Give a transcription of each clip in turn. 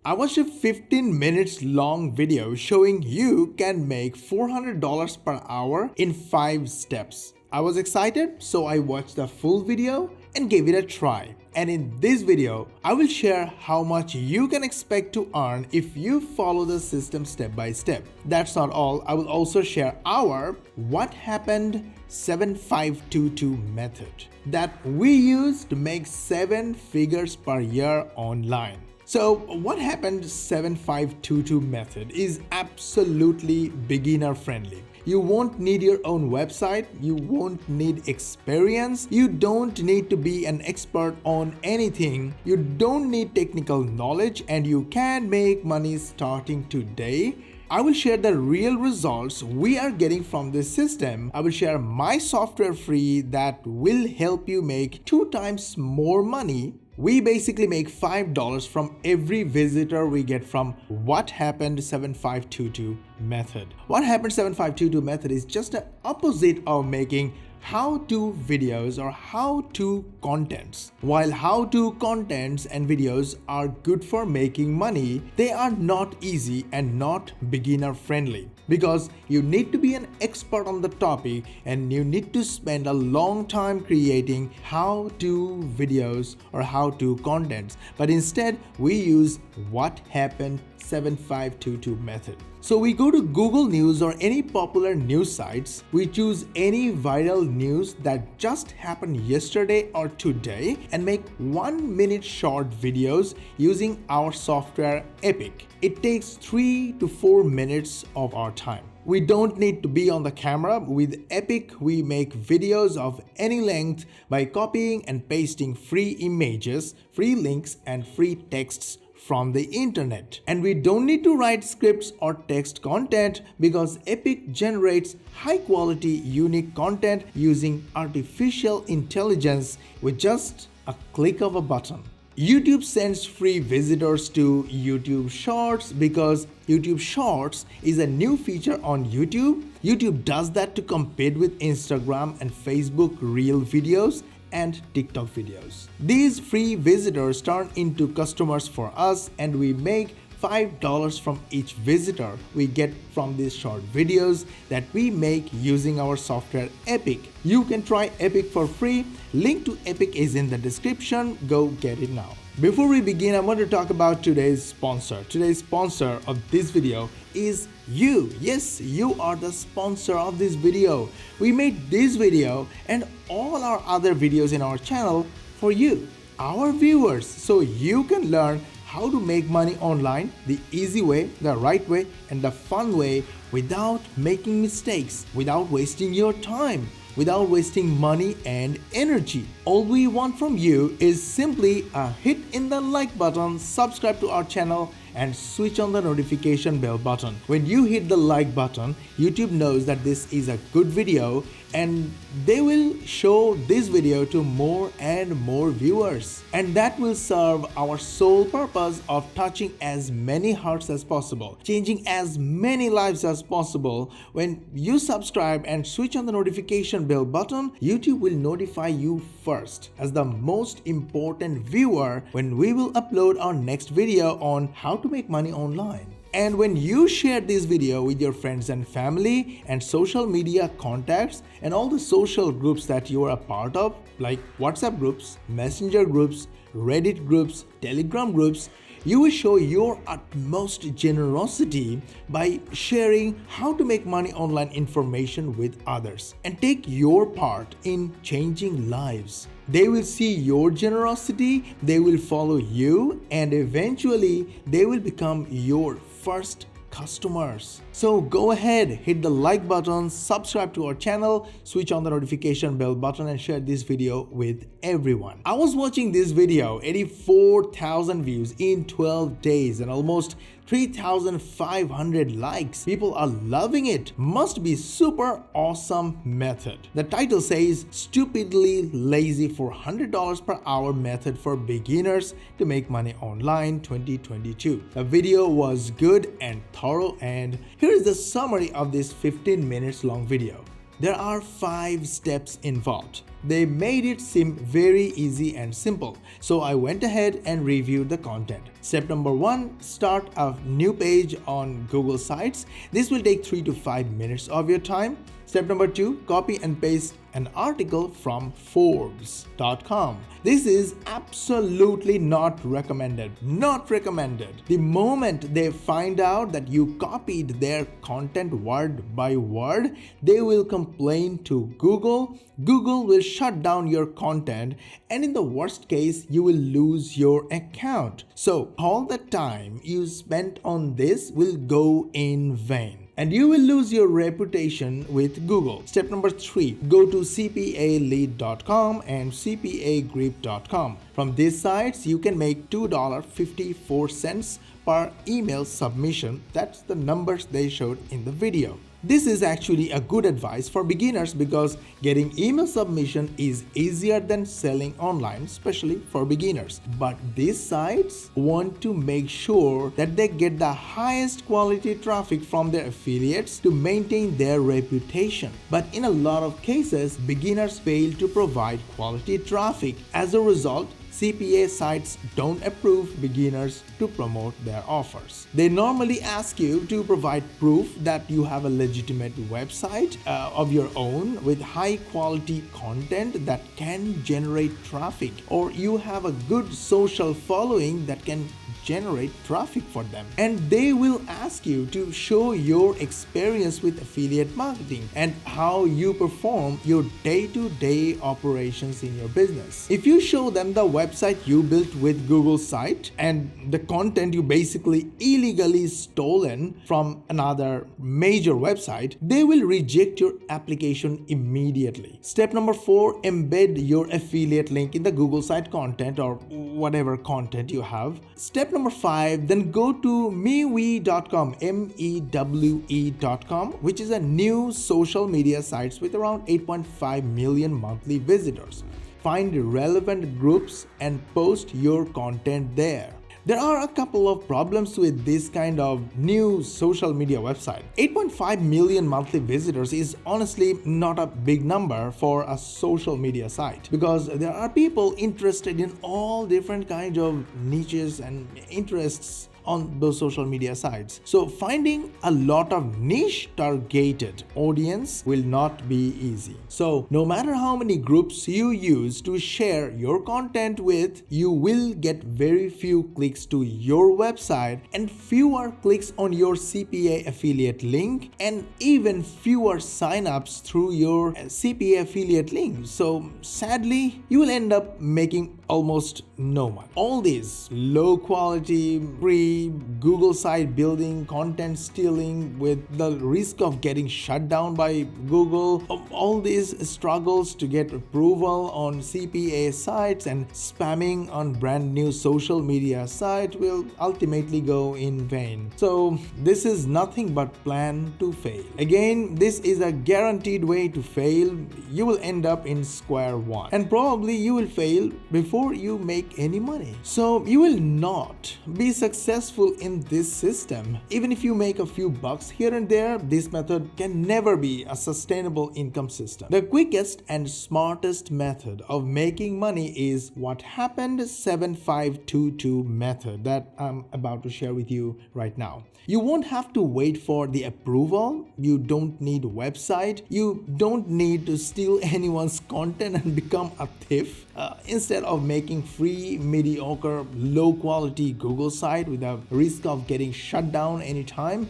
I watched a 15 minutes long video showing you can make $400 per hour in 5 steps. I was excited, so I watched the full video and gave it a try. And in this video, I will share how much you can expect to earn if you follow the system step by step. That's not all, I will also share our What Happened 7522 method that we use to make 7 figures per year online. So what happened 7522 method is absolutely beginner friendly. You won't need your own website, you won't need experience, you don't need to be an expert on anything, you don't need technical knowledge, and you can make money starting today. I will share the real results we are getting from this system. I will share my software free that will help you make 2 times more money. We basically make $5 from every visitor we get from What Happened 7522 method. What Happened 7522 method is just the opposite of making how-to videos or how-to contents. While how-to contents and videos are good for making money, they are not easy and not beginner friendly because you need to be an expert on the topic and you need to spend a long time creating how-to videos or how-to contents. But instead, we use What Happened 7522 method. So we go to Google News or any popular news sites, we choose any viral news that just happened yesterday or today and make 1-minute short videos using our software Epic. It takes 3 to 4 minutes of our time. We don't need to be on the camera. With Epic, we make videos of any length by copying and pasting free images, free links, and free texts from the internet. And we don't need to write scripts or text content because Epic generates high quality unique content using artificial intelligence with just a click of a button. YouTube sends free visitors to YouTube Shorts because YouTube Shorts is a new feature on YouTube. YouTube does that to compete with Instagram and Facebook Reel videos and TikTok videos. These free visitors turn into customers for us and we make $5 from each visitor we get from these short videos that we make using our software Epic. You can try Epic for free. Link to Epic is in the description. Go get it now. Before we begin, I want to talk about today's sponsor. Today's sponsor of this video is you. Yes, you are the sponsor of this video. We made this video and all our other videos in our channel for you, our viewers, so you can learn how to make money online the easy way, the right way, and the fun way without making mistakes, without wasting your time, without wasting money and energy. All we want from you is simply a hit in the like button, subscribe to our channel, and switch on the notification bell button. When you hit the like button, YouTube knows that this is a good video and they will show this video to more and more viewers. And that will serve our sole purpose of touching as many hearts as possible, changing as many lives as possible. When you subscribe and switch on the notification bell button, YouTube will notify you first as the most important viewer when we will upload our next video on how to make money online. And when you share this video with your friends and family and social media contacts and all the social groups that you are a part of, like WhatsApp groups, Messenger groups, Reddit groups, Telegram groups, you will show your utmost generosity by sharing how to make money online information with others and take your part in changing lives. They will see your generosity, they will follow you, and eventually they will become your first customers. So go ahead, hit the like button, subscribe to our channel, switch on the notification bell button, and share this video with everyone. I was watching this video, 84,000 views in 12 days and almost 3,500 likes. People are loving it. Must be super awesome method. The title says Stupidly Lazy $400 per hour method for beginners to make money online 2022. The video was good and thorough, and here is the summary of this 15 minutes long video. There are 5 steps involved. They made it seem very easy and simple. So I went ahead and reviewed the content. Step number 1, start a new page on Google Sites. This will take 3 to 5 minutes of your time. Step number 2, copy and paste an article from Forbes.com. This is absolutely not recommended. Not recommended. The moment they find out that you copied their content word by word, they will complain to Google. Google will shut down your content, and in the worst case, you will lose your account. So all the time you spent on this will go in vain, and you will lose your reputation with Google. Step number 3, go to cpalead.com and cpagrip.com. From these sites, you can make $2.54 per email submission. That's the numbers they showed in the video. This is actually a good advice for beginners because getting email submission is easier than selling online, especially for beginners. But these sites want to make sure that they get the highest quality traffic from their affiliates to maintain their reputation. But in a lot of cases, beginners fail to provide quality traffic. As a result, CPA sites don't approve beginners to promote their offers. They normally ask you to provide proof that you have a legitimate website of your own with high quality content that can generate traffic, or you have a good social following that can generate traffic for them. And they will ask you to show your experience with affiliate marketing and how you perform your day-to-day operations in your business. If you show them the website you built with Google site and the content you basically illegally stolen from another major website, they will reject your application immediately. Step number 4, embed your affiliate link in the Google site content or whatever content you have. Step number 5, then go to mewe.com, mewe.com, which is a new social media site with around 8.5 million monthly visitors. Find relevant groups and post your content there. There are a couple of problems with this kind of new social media website. 8.5 million monthly visitors is honestly not a big number for a social media site because there are people interested in all different kinds of niches and interests on those social media sites. So finding a lot of niche targeted audience will not be easy. So no matter how many groups you use to share your content with, you will get very few clicks to your website and fewer clicks on your CPA affiliate link and even fewer signups through your CPA affiliate link. So sadly, you will end up making almost no money. All these low quality, free Google site building, content stealing with the risk of getting shut down by Google, all these struggles to get approval on CPA sites and spamming on brand new social media site will ultimately go in vain. So this is nothing but plan to fail. Again, this is a guaranteed way to fail. You will end up in square one and probably you will fail before you make any money. So you will not be successful in this system. Even if you make a few bucks here and there, this method can never be a sustainable income system. The quickest and smartest method of making money is what happened 7522 method that I'm about to share with you right now. You won't have to wait for the approval. You don't need a website. You don't need to steal anyone's content and become a thief. Instead of making free, mediocre, low quality Google site with a risk of getting shut down anytime,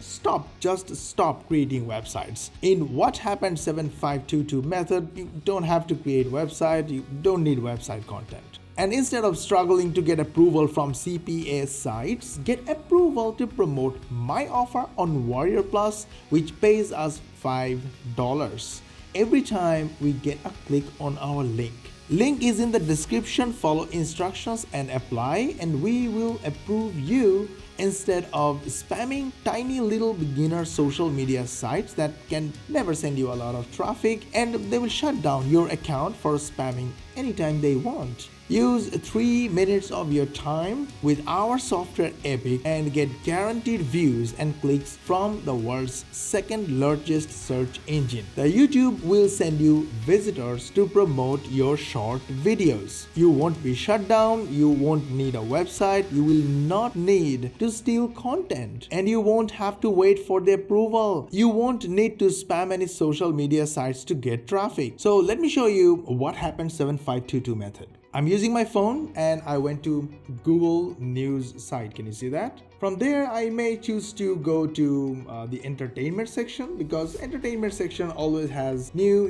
just stop creating websites. In What Happened 7522 method, you don't have to create a website. You don't need website content. And instead of struggling to get approval from CPA sites, get approval to promote my offer on Warrior Plus, which pays us $5 every time we get a click on our link. Link is in the description. Follow instructions and apply, and we will approve you instead of spamming tiny little beginner social media sites that can never send you a lot of traffic, and they will shut down your account for spamming anytime they want. Use 3 minutes of your time with our software Epic and get guaranteed views and clicks from the world's second largest search engine. The YouTube will send you visitors to promote your short videos. You won't be shut down, you won't need a website, you will not need to steal content, and you won't have to wait for the approval. You won't need to spam any social media sites to get traffic. So let me show you what happened 7522 method. I'm using my phone and I went to Google News site. Can you see that? From there, I may choose to go to the entertainment section, because entertainment section always has new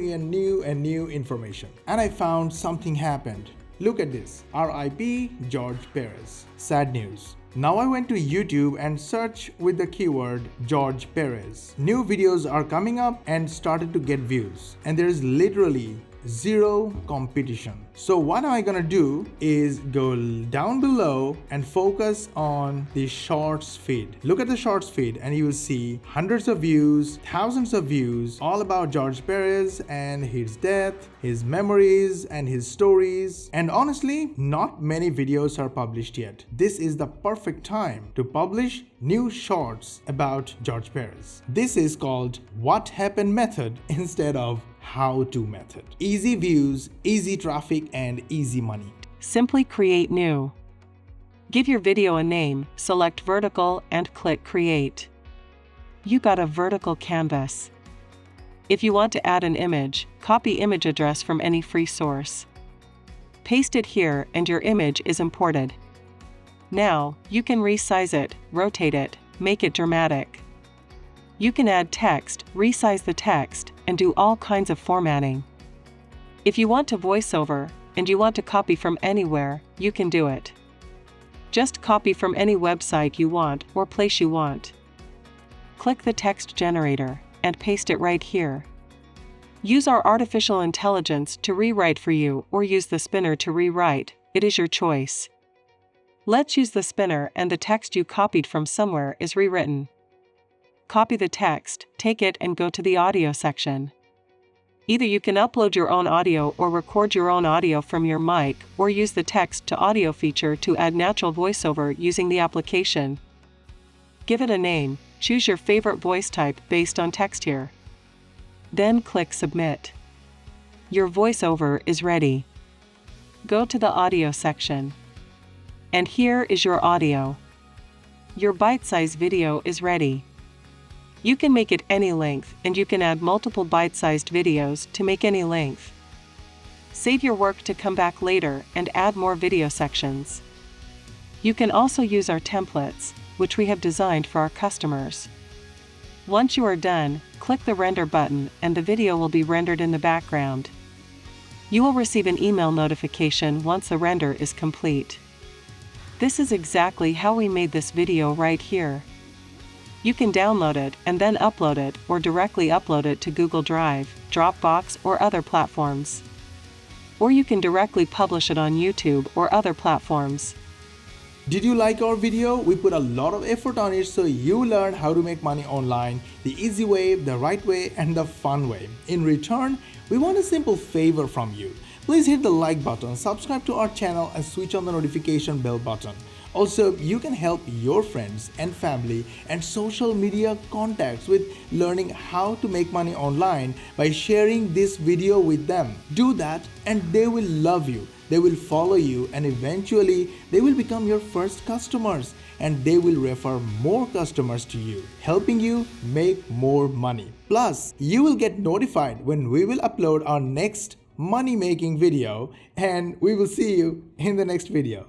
information. And I found something happened. Look at this. RIP George Perez. Sad news. Now I went to YouTube and searched with the keyword George Perez. New videos are coming up and started to get views. And there is literally zero competition. So what am I gonna do is go down below and focus on the shorts feed. Look at the shorts feed and you will see hundreds of views, thousands of views, all about George Perez and his death, his memories and his stories. And honestly, not many videos are published yet. This is the perfect time to publish new shorts about George Perez. This is called What Happened method instead of How to method. Easy views, easy traffic, and easy money. Simply create new. Give your video a name, select vertical and click create. You got a vertical canvas. If you want to add an image, copy image address from any free source. Paste it here and your image is imported. Now, you can resize it, rotate it, make it dramatic. You can add text, resize the text, and do all kinds of formatting. If you want to voiceover, and you want to copy from anywhere, you can do it. Just copy from any website you want or place you want. Click the text generator, and paste it right here. Use our artificial intelligence to rewrite for you or use the spinner to rewrite, it is your choice. Let's use the spinner and the text you copied from somewhere is rewritten. Copy the text, take it and go to the audio section. Either you can upload your own audio or record your own audio from your mic, or use the text to audio feature to add natural voiceover using the application. Give it a name, choose your favorite voice type based on text here. Then click submit. Your voiceover is ready. Go to the audio section. And here is your audio. Your bite-sized video is ready. You can make it any length, and you can add multiple bite-sized videos to make any length. Save your work to come back later and add more video sections. You can also use our templates, which we have designed for our customers. Once you are done, click the render button and the video will be rendered in the background. You will receive an email notification once the render is complete. This is exactly how we made this video right here. You can download it and then upload it or directly upload it to Google Drive, Dropbox, or other platforms. Or you can directly publish it on YouTube or other platforms. Did you like our video? We put a lot of effort on it so you learn how to make money online the easy way, the right way, and the fun way. In return, we want a simple favor from you. Please hit the like button, subscribe to our channel, and switch on the notification bell button. Also, you can help your friends and family and social media contacts with learning how to make money online by sharing this video with them. Do that and they will love you. They will follow you and eventually they will become your first customers and they will refer more customers to you, helping you make more money. Plus, you will get notified when we will upload our next money-making video, and we will see you in the next video.